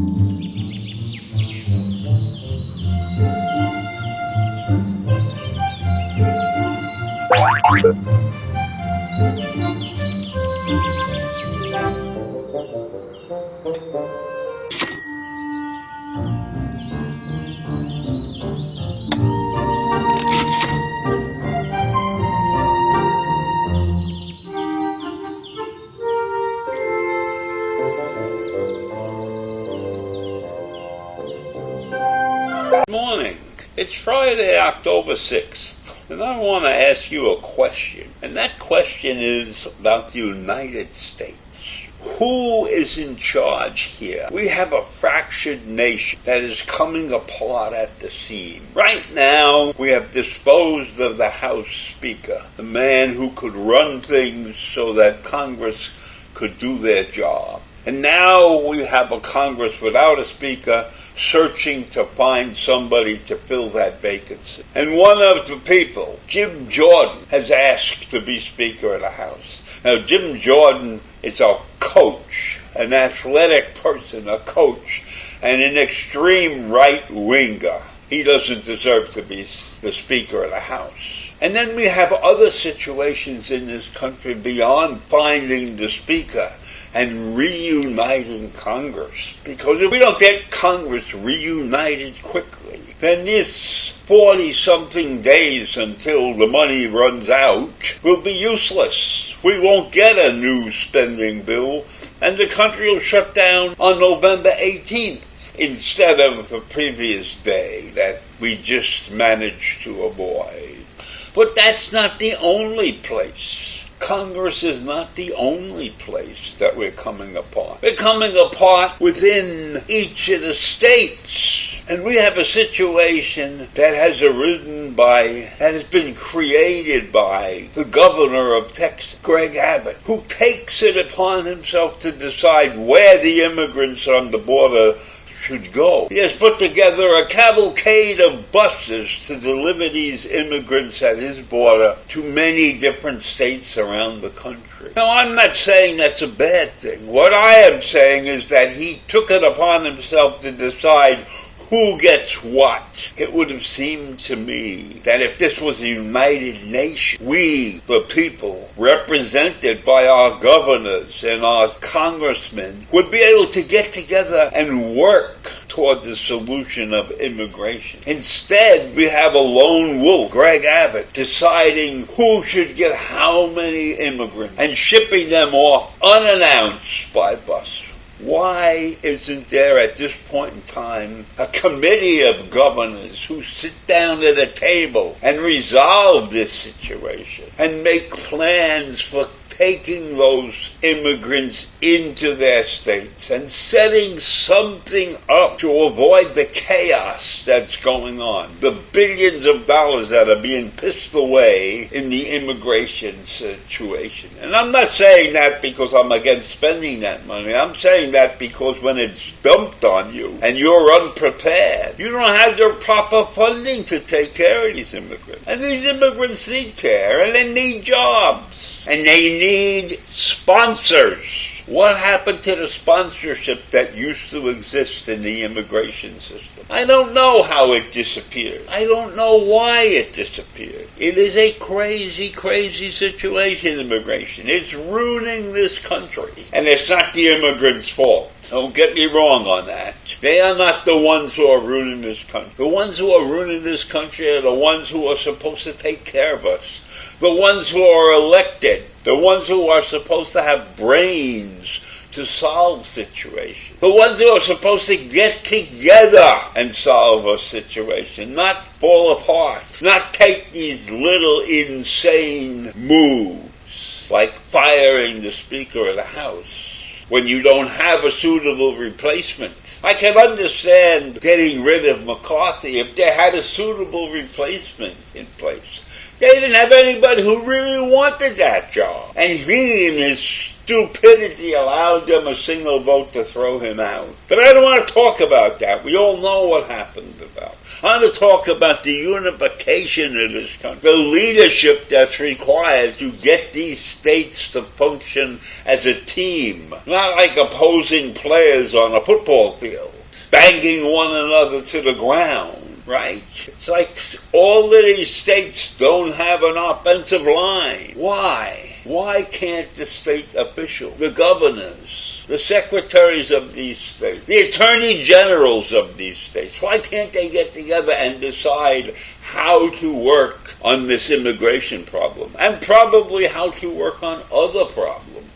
Good morning. It's Friday, October 6th, and I want to ask you a question. And that question is about the United States. Who is in charge here? We have a fractured nation that is coming apart at the seam. Right now, we have disposed of the House Speaker, the man who could run things so that Congress could do their job. And now we have a Congress without a Speaker, searching to find somebody to fill that vacancy. And one of the people, Jim Jordan, has asked to be Speaker of the House. Now, Jim Jordan is a coach, an athletic person, a coach, and an extreme right-winger. He doesn't deserve to be the Speaker of the House. And then we have other situations in this country beyond finding the Speaker and reuniting Congress. Because if we don't get Congress reunited quickly, then this 40-something days until the money runs out will be useless. We won't get a new spending bill, and the country will shut down on November 18th instead of the previous day that we just managed to avoid. But that's not the only place. Congress is not the only place that we're coming apart. We're coming apart within each of the states. And we have a situation that has been created by the governor of Texas, Greg Abbott, who takes it upon himself to decide where the immigrants on the border should go. He has put together a cavalcade of buses to deliver these immigrants at his border to many different states around the country. Now, I'm not saying that's a bad thing. What I am saying is that he took it upon himself to decide who gets what. It would have seemed to me that if this was a united nation, we, the people, represented by our governors and our congressmen, would be able to get together and work toward the solution of immigration. Instead, we have a lone wolf, Greg Abbott, deciding who should get how many immigrants and shipping them off unannounced by bus. Why isn't there at this point in time a committee of governors who sit down at a table and resolve this situation and make plans for taking those immigrants into their states and setting something up to avoid the chaos that's going on, the billions of dollars that are being pissed away in the immigration situation? And I'm not saying that because I'm against spending that money. I'm saying that because when it's dumped on you and you're unprepared, you don't have the proper funding to take care of these immigrants. And these immigrants need care and they need jobs. And they need sponsors. What happened to the sponsorship that used to exist in the immigration system? I don't know how it disappeared. I don't know why it disappeared. It is a crazy, crazy situation, immigration. It's ruining this country. And it's not the immigrants' fault. Don't get me wrong on that. They are not the ones who are ruining this country. The ones who are ruining this country are the ones who are supposed to take care of us. The ones who are elected, the ones who are supposed to have brains to solve situations, the ones who are supposed to get together and solve a situation, not fall apart, not take these little insane moves like firing the Speaker of the House when you don't have a suitable replacement. I can understand getting rid of McCarthy if they had a suitable replacement in place. They didn't have anybody who really wanted that job. And he, in his stupidity, allowed them a single vote to throw him out. But I don't want to talk about that. We all know what happened about. I want to talk about the unification of this country, the leadership that's required to get these states to function as a team, not like opposing players on a football field. banging one another to the ground. Right? It's like all of these states don't have an offensive line. Why? Why can't the state officials, the governors, the secretaries of these states, the attorney generals of these states, why can't they get together and decide how to work on this immigration problem? And probably how to work on other problems.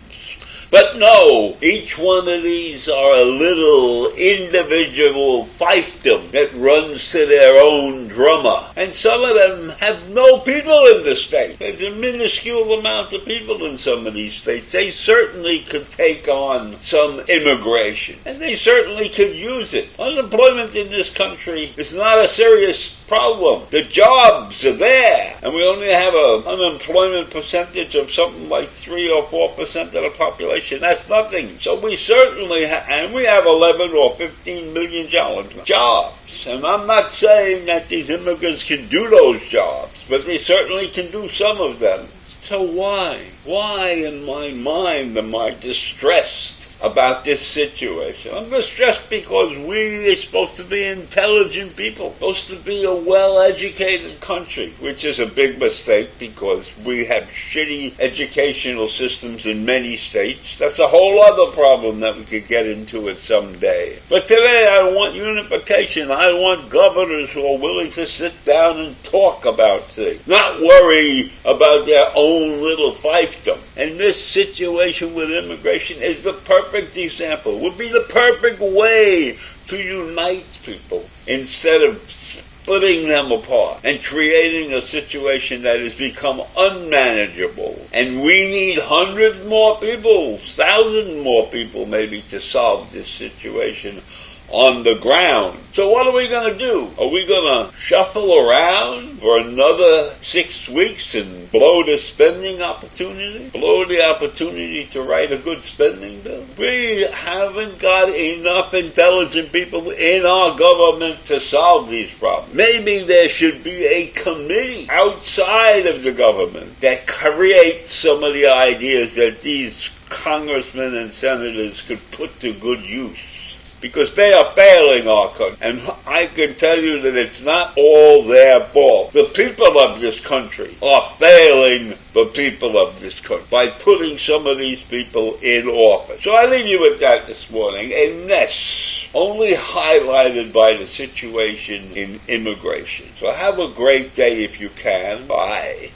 But no, each one of these are a little individual fiefdom that runs to their own drummer. And some of them have no people in the state. There's a minuscule amount of people in some of these states. They certainly could take on some immigration. And they certainly could use it. Unemployment in this country is not a serious problem. The jobs are there. And we only have an unemployment percentage of something like 3 or 4% of the population. That's nothing. So we certainly and we have 11 or 15 million jobs. And I'm not saying that these immigrants can do those jobs, but they certainly can do some of them. So why? Why in my mind am I distressed about this situation? I'm distressed because we are supposed to be intelligent people, supposed to be a well-educated country, which is a big mistake because we have shitty educational systems in many states. That's a whole other problem that we could get into it someday. But today I want unification. I want governors who are willing to sit down and talk about things, not worry about their own little fiefdom. And this situation with immigration is the perfect example. Would be the perfect way to unite people instead of splitting them apart and creating a situation that has become unmanageable. And we need hundreds more people, thousands more people maybe to solve this situation on the ground. So what are we going to do? Are we going to shuffle around for another 6 weeks and blow the spending opportunity? Blow the opportunity to write a good spending bill? We haven't got enough intelligent people in our government to solve these problems. Maybe there should be a committee outside of the government that creates some of the ideas that these congressmen and senators could put to good use. Because they are failing our country. And I can tell you that it's not all their fault. The people of this country are failing the people of this country by putting some of these people in office. So I leave you with that this morning. A mess only highlighted by the situation in immigration. So have a great day if you can. Bye.